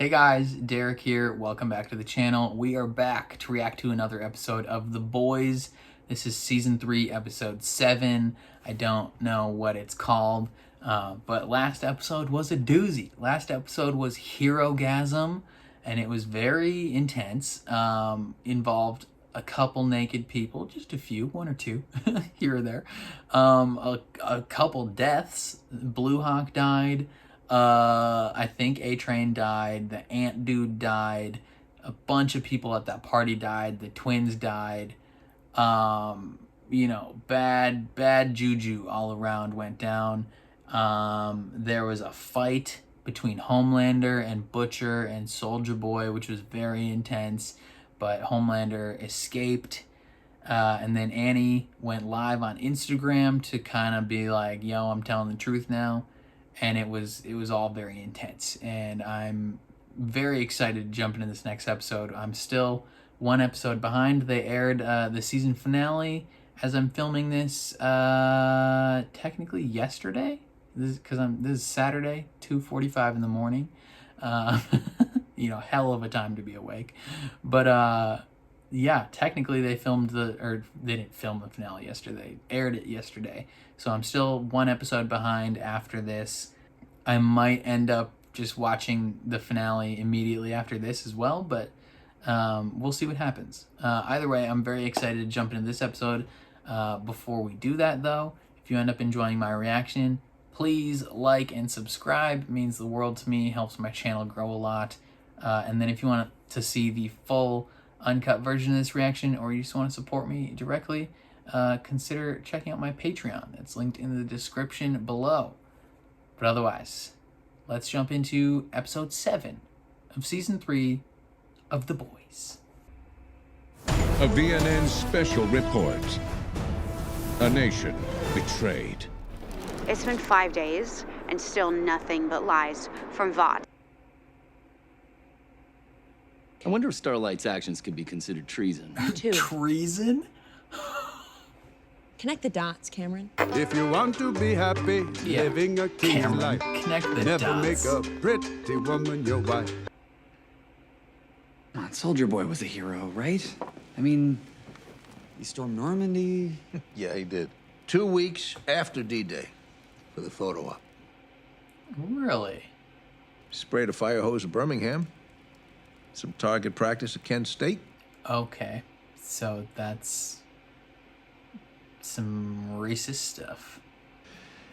Hey guys, Derek here. Welcome back to the channel. We are back to react to another episode of The Boys. This is season 3, episode 7. I don't know what it's called, but last episode was a doozy. Last episode was Herogasm, and it was very intense. Involved a couple naked people, just a few, one or two here or there. A couple deaths. Blue Hawk died. I think A-Train died, the ant dude died, a bunch of people at that party died, the twins died. Bad juju all around went down. There was a fight between Homelander and Butcher and Soldier Boy, which was very intense, but Homelander escaped. And then Annie went live on Instagram to kind of be like, yo, I'm telling the truth now. And it was all very intense, and I'm very excited to jump into this next episode. I'm still one episode behind. They aired the season finale as I'm filming this technically yesterday. This is Saturday, 2:45 in the morning. Hell of a time to be awake. But yeah, technically they didn't film the finale yesterday. They aired it yesterday. So I'm still one episode behind after this. I might end up just watching the finale immediately after this as well, but we'll see what happens. Either way, I'm very excited to jump into this episode. Before we do that, though, if you end up enjoying my reaction, please like and subscribe. It means the world to me, helps my channel grow a lot. And then if you want to see the full uncut version of this reaction, or you just want to support me directly, consider checking out my Patreon. It's linked in the description below. But otherwise, let's jump into episode 7 of season 3 of The Boys. A VNN special report. A nation betrayed. It's been 5 days, and still nothing but lies from Vought. I wonder if Starlight's actions could be considered treason. Treason? Connect the dots, Cameron. If you want to be happy, living a king's Cameron, life, connect the never dots. make a pretty woman your wife. Come on, Soldier Boy was a hero, right? I mean, he stormed Normandy. Yeah, he did. 2 weeks after D-Day for the photo op. Really? Sprayed a fire hose at Birmingham. Some target practice at Kent State. Okay, so that's some racist stuff.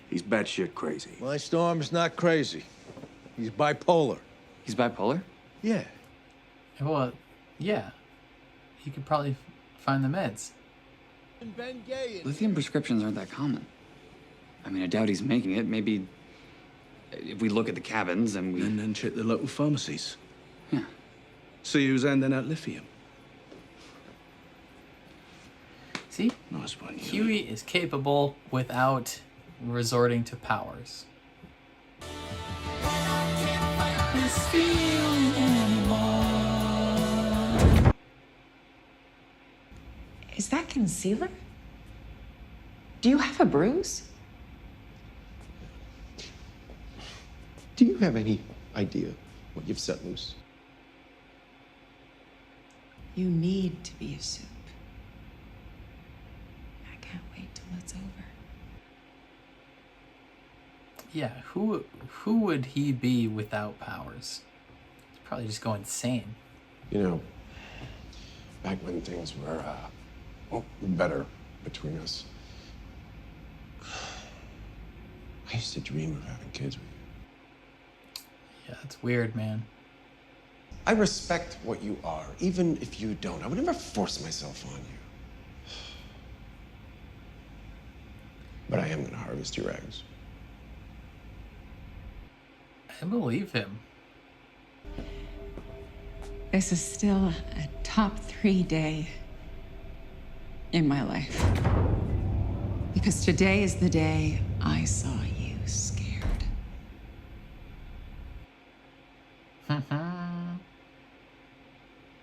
He's batshit crazy. My Storm's not crazy. He's bipolar. He's bipolar? Yeah. Well, yeah. You could probably find the meds. Lithium prescriptions aren't that common. I mean, I doubt he's making it. Maybe if we look at the cabins and we... And then check the local pharmacies. Yeah. See who's handing out lithium. See? Nice one, Huey is capable without resorting to powers. Is that concealer? Do you have a bruise? Do you have any idea what you've set loose? You need to be a soup. I can't wait till it's over. Yeah, who would he be without powers? He'd probably just go insane. You know, back when things were, better between us, I used to dream of having kids with you. Yeah, that's weird, man. I respect what you are, even if you don't. I would never force myself on you. But I am gonna harvest your eggs. I believe him. This is still a top 3 day in my life. Because today is the day I saw you scared.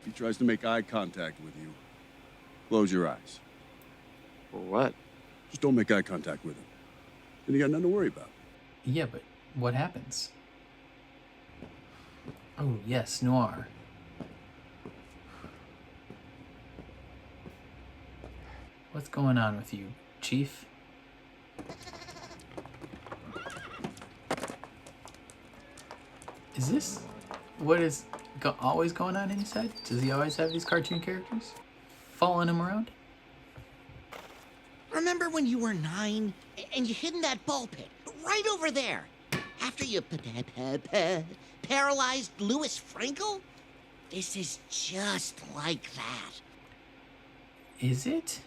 He tries to make eye contact with you. Close your eyes. For what? Just don't make eye contact with him. Then you got nothing to worry about. Yeah, but what happens? Oh, yes, noir. What's going on with you, Chief? Is this what is always going on inside? Does he always have these cartoon characters following him around? Remember when you were 9 and you hid in that ball pit right over there after you paralyzed Louis Frankel? This is just like that. Is it?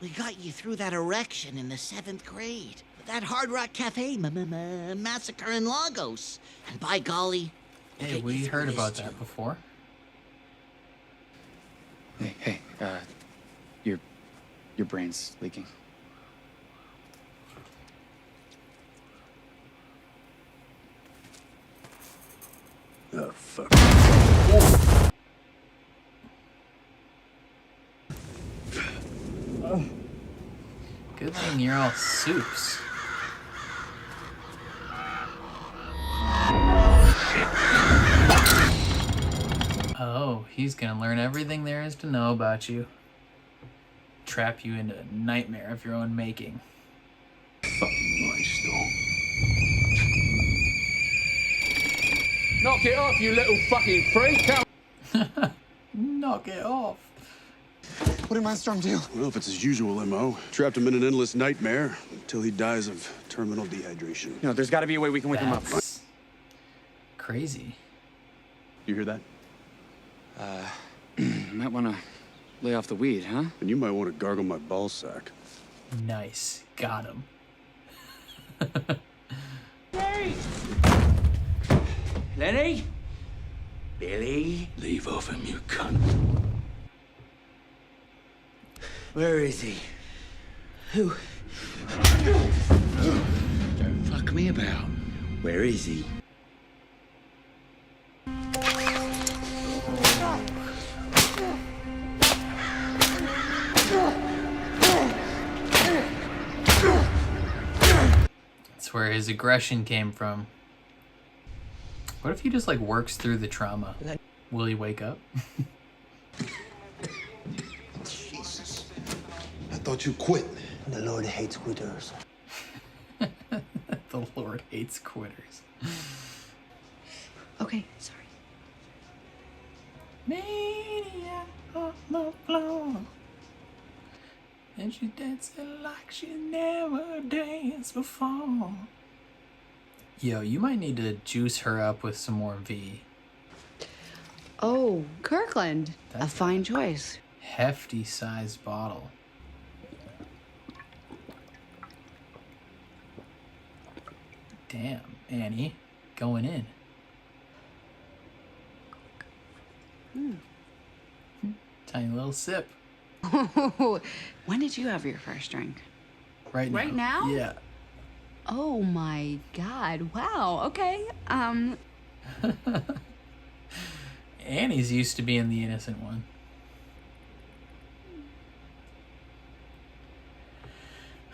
We got you through that erection in the 7th grade. That Hard Rock Cafe massacre in Lagos. And by golly, Hey, we heard about that before. Hey, your brain's leaking. Oh, fuck. Good thing you're all soups. Oh, he's gonna learn everything there is to know about you. Trap you into a nightmare of your own making. Knock it off, you little fucking freak! Knock it off. What did Mindstorm do? Well, if it's his usual MO, trapped him in an endless nightmare until he dies of terminal dehydration. No, there's got to be a way we can wake him up. That's crazy. You hear that? Might want to lay off the weed, huh? And you might want to gargle my ball sack. Nice. Got him. Lenny? Billy? Leave off him, you cunt. Where is he? Who? Don't fuck me about. Where is he? That's where his aggression came from. What if he just like works through the trauma? Will he wake up? Jesus. I thought you quit. The Lord hates quitters. The Lord hates quitters. Okay, sorry. Maniac on the floor. And she dancing like she never danced before. Yo, you might need to juice her up with some more V. Oh, Kirkland. That's a fine choice. Hefty sized bottle. Damn, Annie. Going in. Tiny little sip. When did you have your first drink? Right now. Right now? Yeah. Oh my God. Wow. Okay. Annie's used to being the innocent one.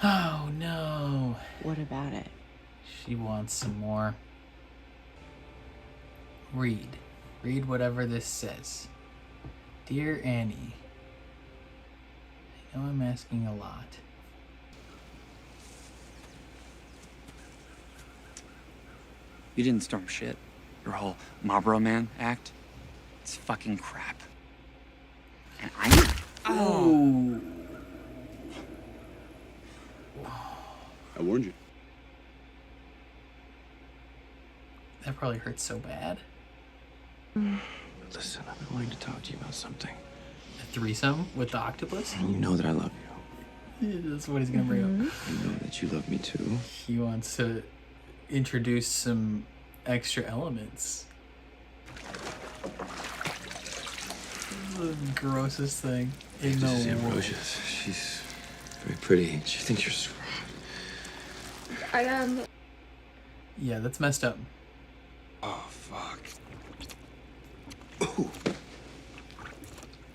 Oh no. What about it? She wants some more. Read. Read whatever this says. Dear Annie, I know I'm asking a lot. You didn't storm shit. Your whole Marlboro Man act, it's fucking crap. And I... Oh. I warned you. That probably hurts so bad. Listen, I've been wanting to talk to you about something. A threesome with the octopus? And you know that I love you. That's what he's gonna bring up. You know that you love me too. He wants to introduce some extra elements. The grossest thing in This is the world. Ambrosius. She's very pretty and she thinks you're strong. Yeah, that's messed up. Oh, fuck. Ooh.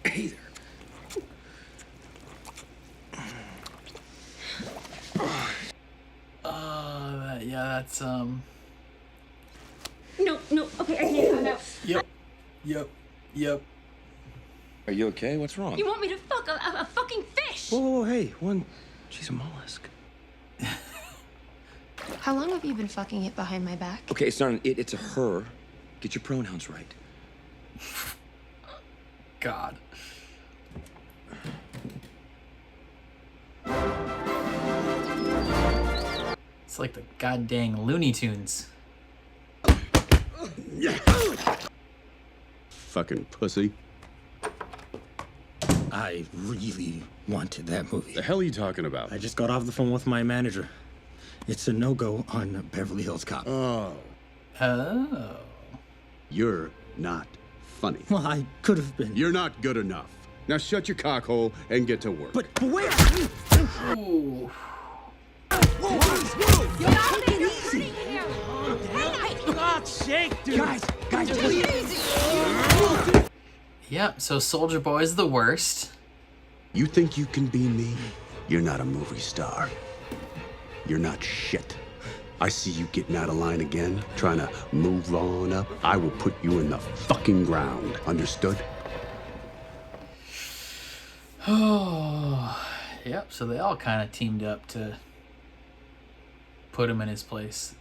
Hey there. Yeah, that's No, No, okay, I can't come out. Yep. Are you okay? What's wrong? You want me to fuck a fucking fish? Whoa, hey, she's a mollusk. How long have you been fucking it behind my back? Okay, it's not an it, it's a her. Get your pronouns right. God. It's like the goddamn Looney Tunes. Fucking pussy. I really wanted that movie. The hell are you talking about? I just got off the phone with my manager. It's a no-go on Beverly Hills Cop. Oh. You're not funny. Well, I could have been. You're not good enough. Now shut your cockhole and get to work. But wait! Ooh. God's sake, dude! Guys, Yep, so Soldier Boy's the worst. You think you can be me? You're not a movie star. You're not shit. I see you getting out of line again, trying to move on up. I will put you in the fucking ground. Understood? Oh, yep, so they all kind of teamed up to put him in his place.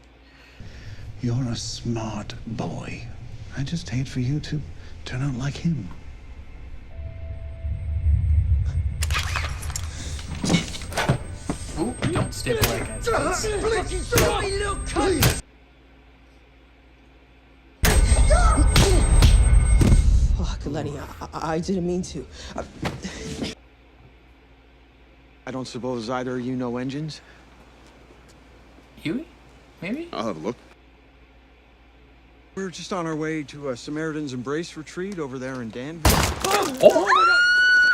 You're a smart boy. I just hate for you to turn out like him. Ooh, don't staple that guy's face. Fuck, Lenny, I didn't mean to. I don't suppose either of you know engines? Huey? Maybe? I'll have a look. We're just on our way to a Samaritan's Embrace retreat over there in Danville. Oh my god!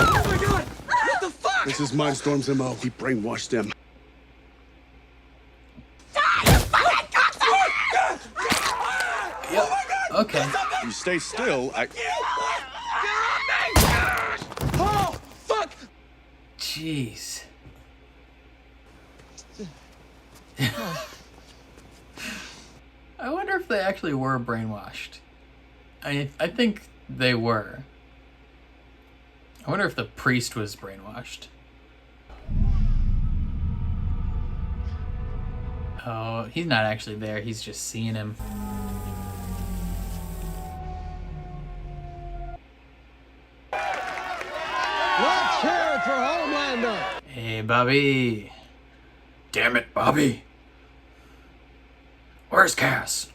Oh my god! What the fuck? This is Mindstorm's MO. He brainwashed them. Yep. Okay. You stay still, Oh, fuck! Jeez. I wonder if they actually were brainwashed. I think they were. I wonder if the priest was brainwashed. Oh, he's not actually there. He's just seeing him. Let's hear it for Homelander! Hey, Bobby. Damn it, Bobby. Where's Cass?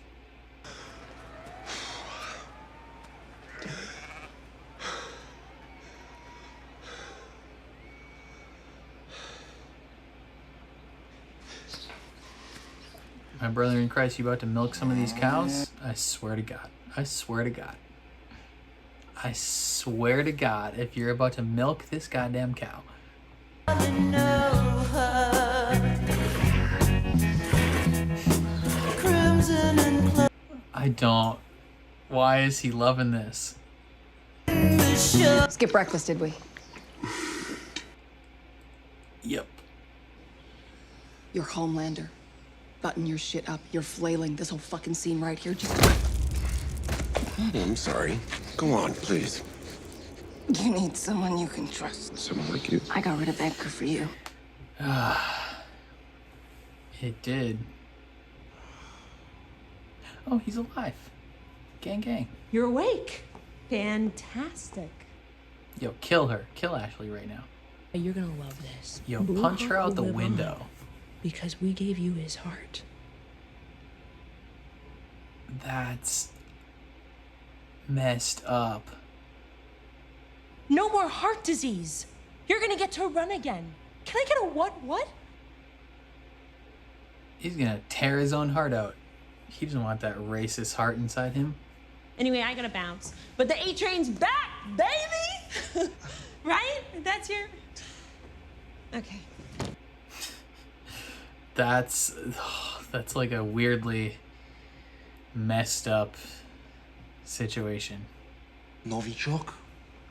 My brother in Christ, you about to milk some of these cows? I swear to God. I swear to God. I swear to God, if you're about to milk this goddamn cow. I don't. Why is he loving this? Skip breakfast, did we? Yep. You're Homelander. Button your shit up. You're flailing this whole fucking scene right here. Just... I'm sorry. Go on, please. You need someone you can trust. Someone like you. I got rid of Edgar for you. It did. Oh, he's alive. Gang, gang. You're awake. Fantastic. Yo, kill her. Kill Ashley right now. You're gonna love this. Yo, punch her out the window. Because we gave you his heart. That's messed up. No more heart disease. You're gonna get to run again. Can I get a what? He's gonna tear his own heart out. He doesn't want that racist heart inside him. Anyway, I gotta bounce. But the A-Train's back, baby! Right? That's your... Okay. That's like a weirdly messed up situation. Novichok?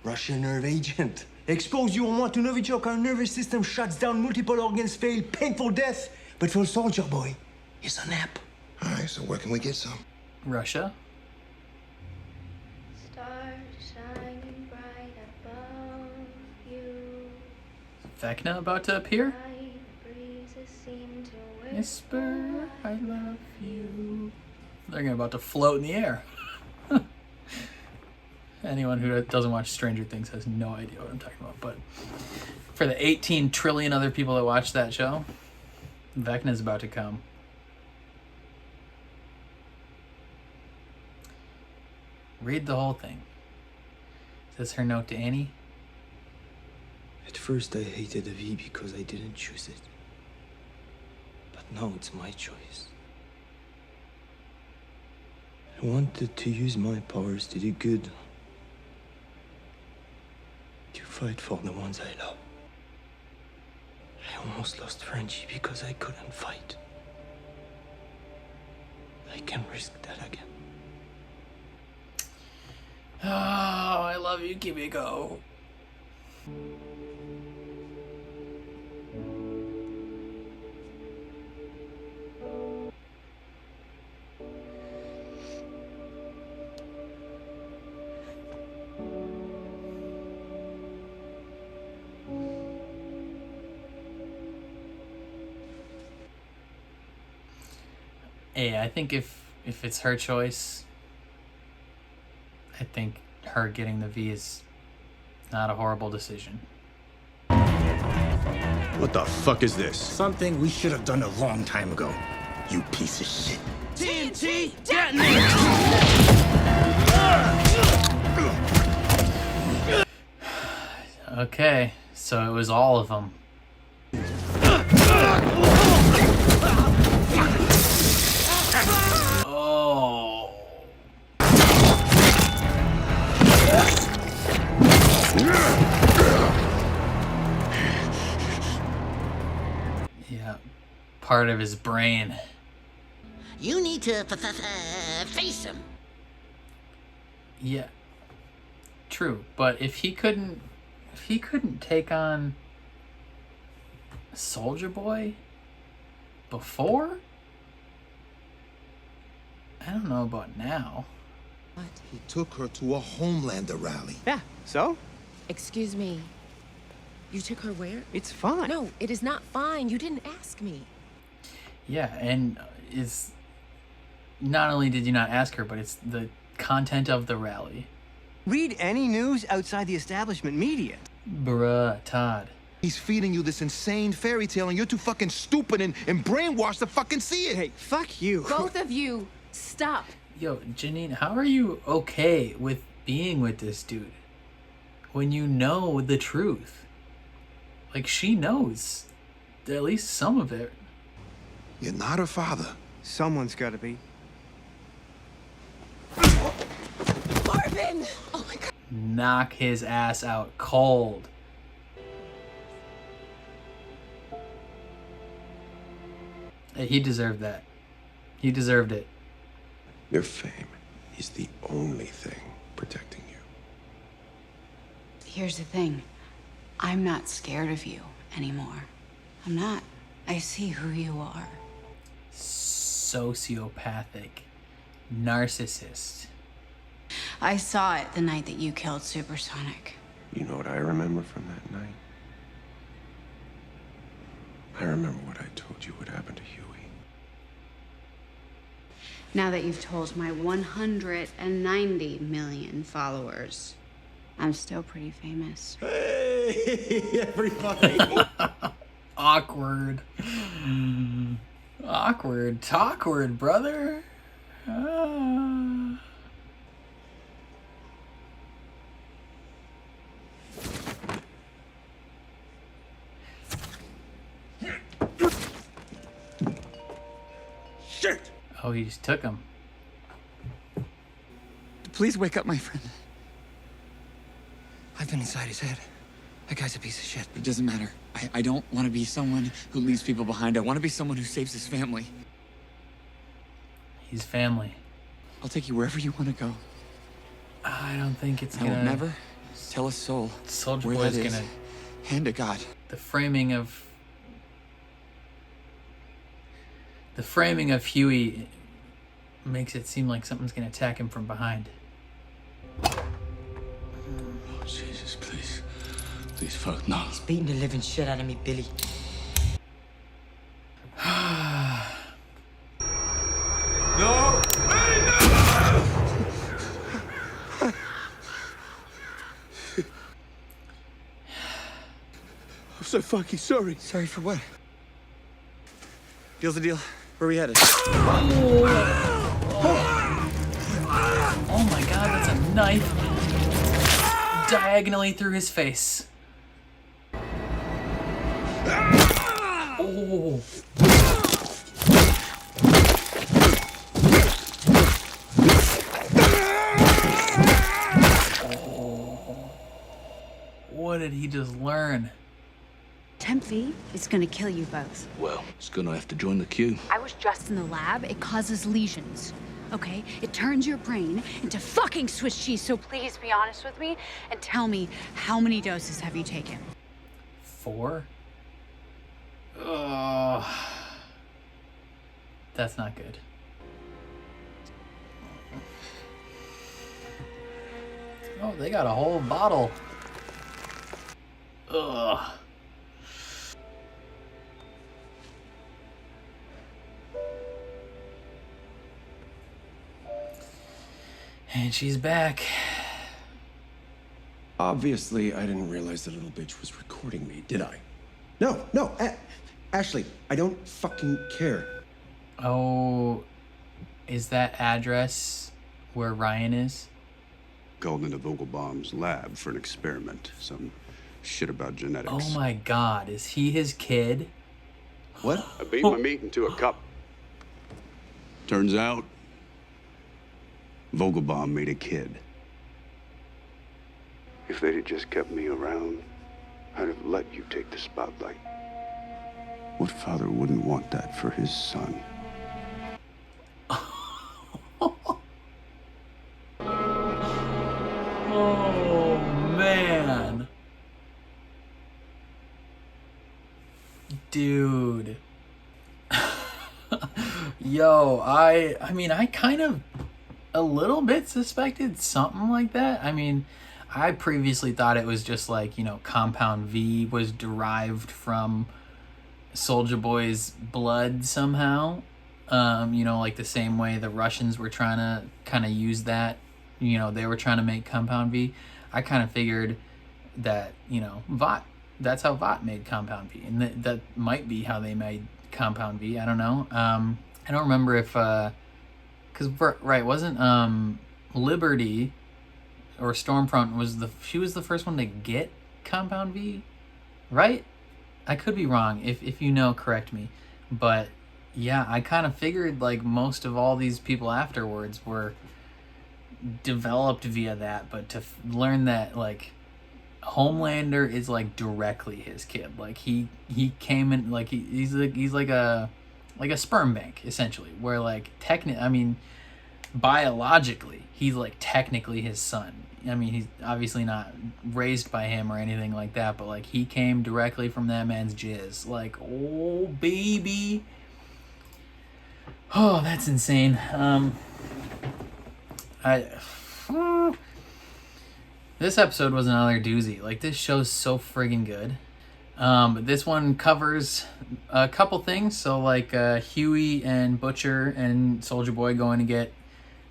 Russian nerve agent. Expose you on one to Novichok, our nervous system shuts down, multiple organs fail, painful death. But for Soldier Boy, it's a nap. All right, so where can we get some? Russia? Vecna about to appear? Whisper, I love you. They're about to float in the air. Anyone who doesn't watch Stranger Things has no idea what I'm talking about. But for the 18 trillion other people that watch that show, Vecna's about to come. Read the whole thing. Is this her note to Annie? At first I hated the V because I didn't choose it. But now it's my choice. I wanted to use my powers to do good. To fight for the ones I love. I almost lost Frenchie because I couldn't fight. I can risk that again. Oh, I love you, Kimiko. Hey, I think if it's her choice, I think her getting the V is not a horrible decision. What the fuck is this? Something we should have done a long time ago. You piece of shit. TNT detonate! Okay, so it was all of them. Oh. Yeah, part of his brain. You need to face him. Yeah, true. But if he couldn't take on Soldier Boy before, I don't know about now. What? He took her to a Homelander rally. Yeah, so? Excuse me. You took her where? It's fine. No, it is not fine. You didn't ask me. Yeah, and it's not only did you not ask her, but it's the content of the rally. Read any news outside the establishment media. Bruh, Todd. He's feeding you this insane fairy tale and you're too fucking stupid and brainwashed to fucking see it. Hey, fuck you. Both of you, stop. Yo, Janine, how are you okay with being with this dude when you know the truth? Like, she knows at least some of it. You're not her father. Someone's gotta be. Marvin! Oh my god. Knock his ass out cold. He deserved that. He deserved it. Your fame is the only thing protecting you. Here's the thing. I'm not scared of you anymore. I'm not. I see who you are. Sociopathic. Narcissist. I saw it the night that you killed Supersonic. You know what I remember from that night? I remember what I told you would happen to Huey. Now that you've told my 190 million followers, I'm still pretty famous. Hey, everybody. Awkward. Awkward. Talkward, brother. Shit! Oh, he just took him. Please wake up, my friend. I've been inside his head. That guy's a piece of shit. It doesn't matter. I don't want to be someone who leaves people behind. I want to be someone who saves his family. He's family. I'll take you wherever you want to go. I don't think it's I gonna... will never tell a soul Soldier where Boy's that is. gonna... Hand to God. The framing of Huey makes it seem like something's gonna attack him from behind. Oh, Jesus, please Please, fuck, no. He's beating the living shit out of me, Billy. No! I'm so fucking sorry. Sorry for what? Deal's the deal. Where are we headed? Oh my god, that's a knife diagonally through his face. Oh. What did he just learn? Temp V is gonna kill you both. Well, it's gonna have to join the queue. I was just in the lab. It causes lesions. Okay? It turns your brain into fucking Swiss cheese. So please be honest with me and tell me, how many doses have you taken? 4? Ugh. That's not good. Oh, they got a whole bottle. Ugh. And she's back. Obviously, I didn't realize the little bitch was recording me, did I? No, Ashley, I don't fucking care. Oh, is that address where Ryan is? Called into Vogelbaum's lab for an experiment. Some shit about genetics. Oh my god, is he his kid? What? I beat my meat into a cup. Turns out, Vogelbaum made a kid. If they'd have just kept me around, I'd have let you take the spotlight. What father wouldn't want that for his son? Oh, man. Dude. Yo, I mean, I kind of a little bit suspected something like that. I mean, I previously thought it was just like, you know, Compound V was derived from Soulja Boy's blood somehow. You know, like the same way the Russians were trying to kind of use that. You know, they were trying to make Compound V. I kind of figured that, you know, Vought, that's how Vought made Compound V. And that might be how they made Compound V. I don't know. I don't remember if, because, right, wasn't Liberty or Stormfront she was the first one to get Compound V, right? I could be wrong. If you know, correct me. But yeah, I kind of figured like most of all these people afterwards were developed via that, but to learn that like Homelander is like directly his kid, like he came in, like he's like a sperm bank essentially, where like I mean biologically he's like technically his son. I mean, he's obviously not raised by him or anything like that, but like he came directly from that man's jizz. Like, oh baby. Oh, that's insane. This episode was another doozy. Like, this show's so friggin' good. But this one covers a couple things. So like Huey and Butcher and Soulja Boy going to get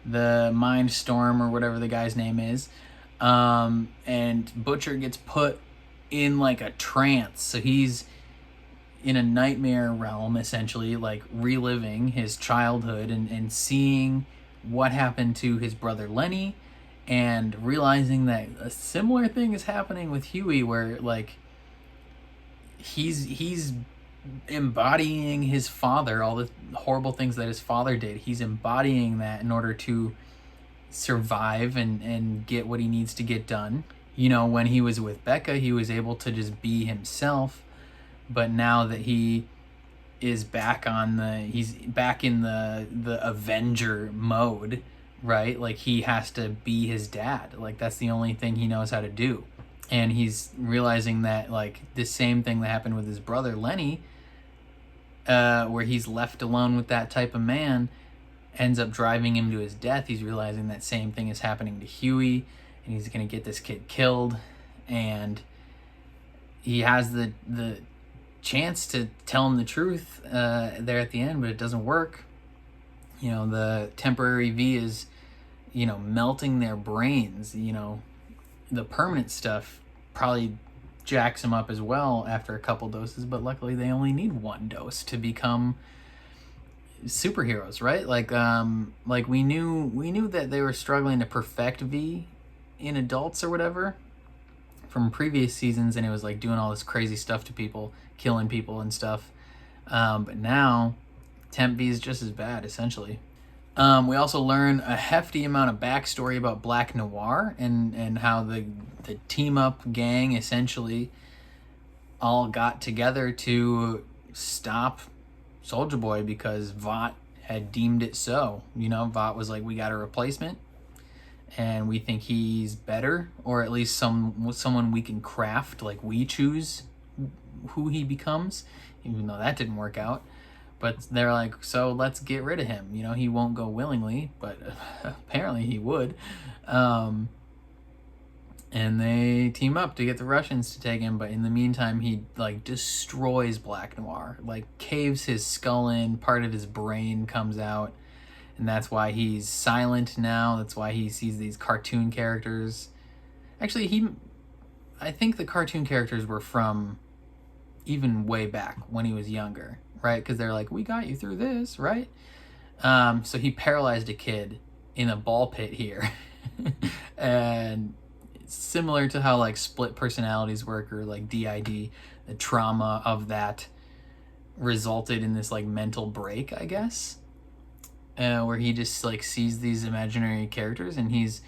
the Mind Storm or whatever the guy's name is. And Butcher gets put in like a trance. So he's in a nightmare realm, essentially, like reliving his childhood and seeing what happened to his brother Lenny, and realizing that a similar thing is happening with Huey, where like he's embodying his father, all the horrible things that his father did. He's embodying that in order to survive and get what he needs to get done. You know, when he was with Becca, he was able to just be himself, but now that he is back he's back in the Avenger mode, right? Like he has to be his dad. Like that's the only thing he knows how to do. And he's realizing that like the same thing that happened with his brother Lenny, where he's left alone with that type of man, ends up driving him to his death. He's realizing that same thing is happening to Huey, and he's gonna get this kid killed. And he has the chance to tell him the truth there at the end, but it doesn't work. You know, the temporary V is, you know, melting their brains. You know, the permanent stuff probably jacks them up as well after a couple doses, but luckily they only need one dose to become superheroes, right? Like we knew that they were struggling to perfect V in adults or whatever from previous seasons, and it was like doing all this crazy stuff to people, killing people and stuff. But now Temp V is just as bad, essentially. We also learn a hefty amount of backstory about Black Noir and how the team up gang essentially all got together to stop Soulja Boy because Vought had deemed it so. You know, Vought was like, we got a replacement and we think he's better, or at least someone we can craft, like we choose who he becomes, even though that didn't work out. But they're like, so let's get rid of him. You know, he won't go willingly, but apparently he would. And they team up to get the Russians to take him, but in the meantime, he like destroys Black Noir, like caves his skull in, part of his brain comes out, and that's why he's silent now. That's why he sees these cartoon characters. Actually, I think the cartoon characters were from even way back when he was younger, right? Because they're like, we got you through this, right? So he paralyzed a kid in a ball pit here. And similar to how like split personalities work, or like DID, the trauma of that resulted in this like mental break, I guess, where he just like sees these imaginary characters, and he's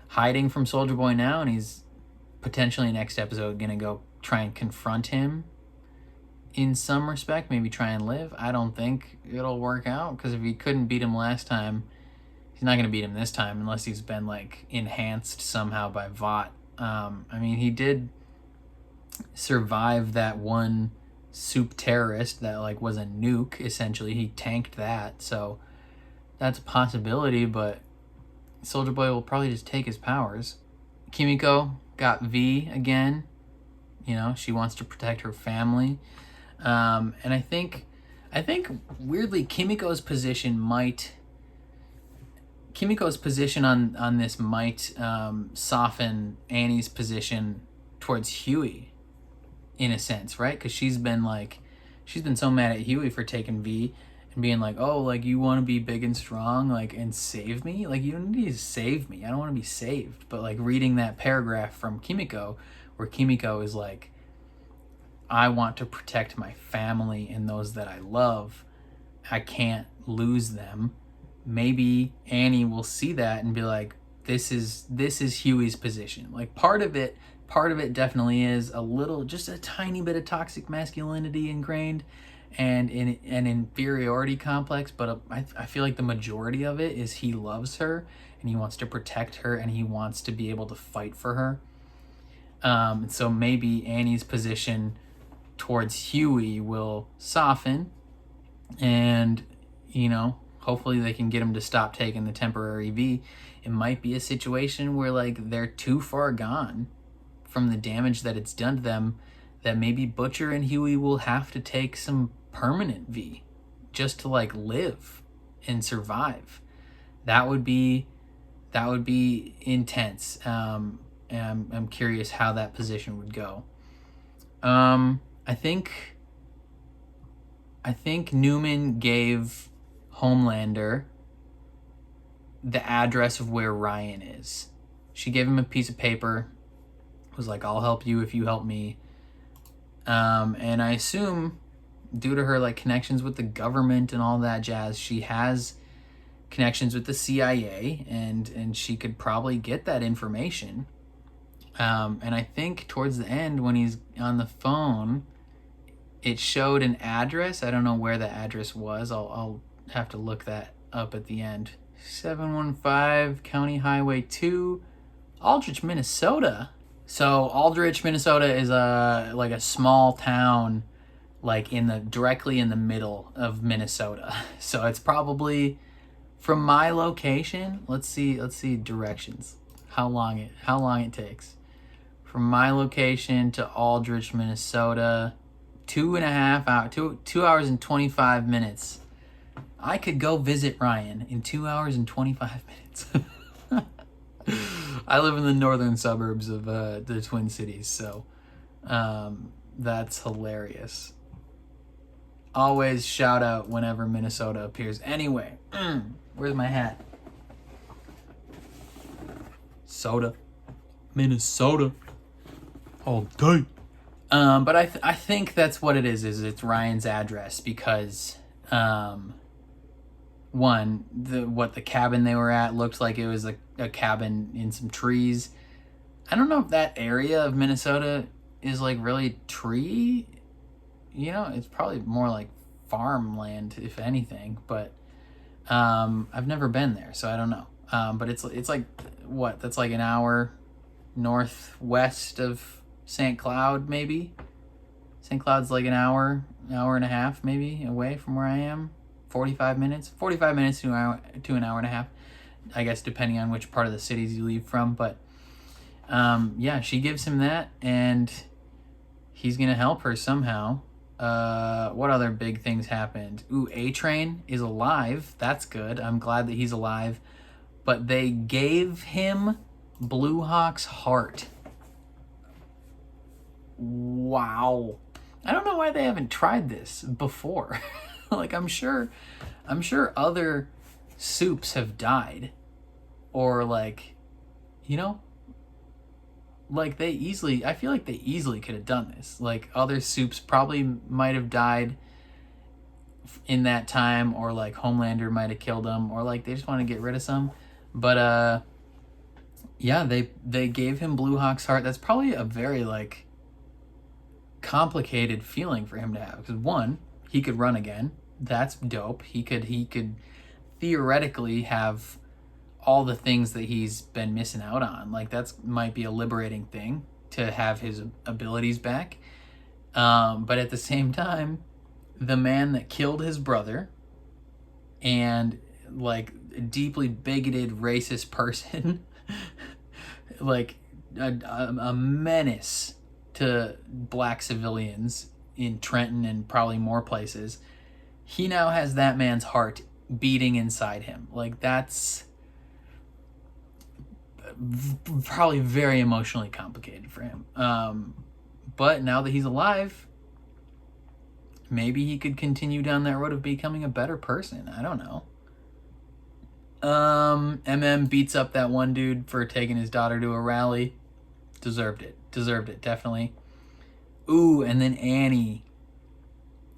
hiding from Soulja Boy now, and he's potentially next episode gonna go try and confront him in some respect, maybe try and live. I don't think it'll work out, because if he couldn't beat him last time, he's not going to beat him this time unless he's been like enhanced somehow by Vought. I mean, he did survive that one soup terrorist that like was a nuke, essentially. He tanked that, so that's a possibility, but Soulja Boy will probably just take his powers. Kimiko got V again. You know, she wants to protect her family. And I think weirdly Kimiko's position on this might soften Annie's position towards Huey in a sense, right? Because she's been so mad at Huey for taking V and being like, oh, like, you want to be big and strong, like, and save me? Like, you don't need to save me. I don't want to be saved. But like reading that paragraph from Kimiko where Kimiko is like, I want to protect my family and those that I love. I can't lose them. Maybe Annie will see that and be like, this is Huey's position. Like part of it definitely is just a tiny bit of toxic masculinity ingrained and an inferiority complex, but I feel like the majority of it is he loves her and he wants to protect her and he wants to be able to fight for her. So maybe Annie's position towards Huey will soften, and you know, hopefully they can get him to stop taking the temporary V. It might be a situation where like they're too far gone from the damage that it's done to them, that maybe Butcher and Huey will have to take some permanent V just to like live and survive. That would be intense. And I'm curious how that position would go. I think Newman gave Homelander the address of where Ryan is. She gave him a piece of paper, was like, I'll help you if you help me. And I assume due to her like connections with the government and all that jazz, she has connections with the CIA, and she could probably get that information. And I think towards the end when he's on the phone, it showed an address. I don't know where the address was. I'll have to look that up at the end. 715 County Highway 2, Aldrich, Minnesota. So Aldrich, Minnesota is a small town, like directly in the middle of Minnesota. So it's probably from my location. Let's see directions. How long it takes from my location to Aldrich, Minnesota. 2.5 hours, 2 hours and 25 minutes. I could go visit Ryan in 2 hours and 25 minutes. I live in the northern suburbs of the Twin Cities, so that's hilarious. Always shout out whenever Minnesota appears. Anyway, where's my hat? Soda. Minnesota. All day. But I think that's what it is it's Ryan's address because, one, the cabin they were at looked like it was a cabin in some trees. I don't know if that area of Minnesota is like really tree, you know, it's probably more like farmland if anything, but I've never been there, so I don't know. But it's like what? That's like an hour northwest of St. Cloud, maybe. St. Cloud's like an hour and a half maybe away from where I am. 45 minutes to an hour and a half, I guess, depending on which part of the cities you leave from. But yeah, she gives him that, and he's gonna help her somehow. What other big things happened? Ooh, A-Train is alive. That's good. I'm glad that he's alive. But they gave him Blue Hawk's heart. Wow. I don't know why they haven't tried this before. Like, I'm sure other soups have died. Or like, you know, like I feel like they easily could have done this. Like, other soups probably might have died in that time, or like Homelander might have killed them, or like they just want to get rid of some. But yeah, they gave him Blue Hawk's heart. That's probably a very like complicated feeling for him to have, because one, he could run again. That's dope. He could theoretically have all the things that he's been missing out on. Like, that's might be a liberating thing to have his abilities back. But at the same time, the man that killed his brother and like a deeply bigoted racist person, like a menace to black civilians in Trenton and probably more places, he now has that man's heart beating inside him. Like, that's probably very emotionally complicated for him. But now that he's alive, maybe he could continue down that road of becoming a better person. I don't know. MM beats up that one dude for taking his daughter to a rally. Deserved it, definitely. Ooh, and then Annie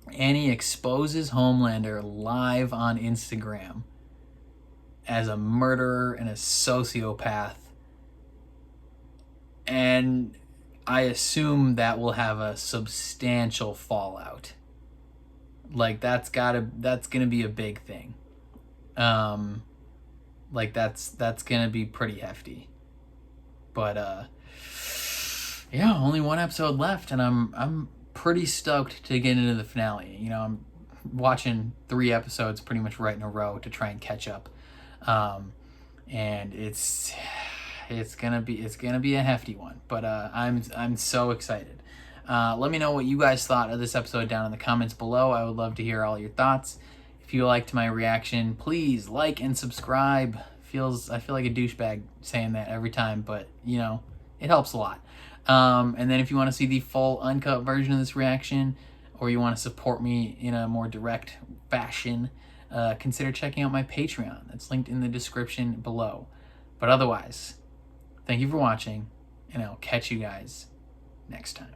exposes Homelander live on Instagram as a murderer and a sociopath. And I assume that will have a substantial fallout. Like, that's gonna be a big thing. Like, that's gonna be pretty hefty. But yeah, only one episode left, and I'm pretty stoked to get into the finale. You know, I'm watching 3 episodes pretty much right in a row to try and catch up. And it's gonna be a hefty one, but I'm so excited. Let me know what you guys thought of this episode down in the comments below. I would love to hear all your thoughts. If you liked my reaction, please like and subscribe. I feel like a douchebag saying that every time, but you know, it helps a lot. And then if you want to see the full uncut version of this reaction, or you want to support me in a more direct fashion, consider checking out my Patreon. That's linked in the description below. But otherwise, thank you for watching, and I'll catch you guys next time.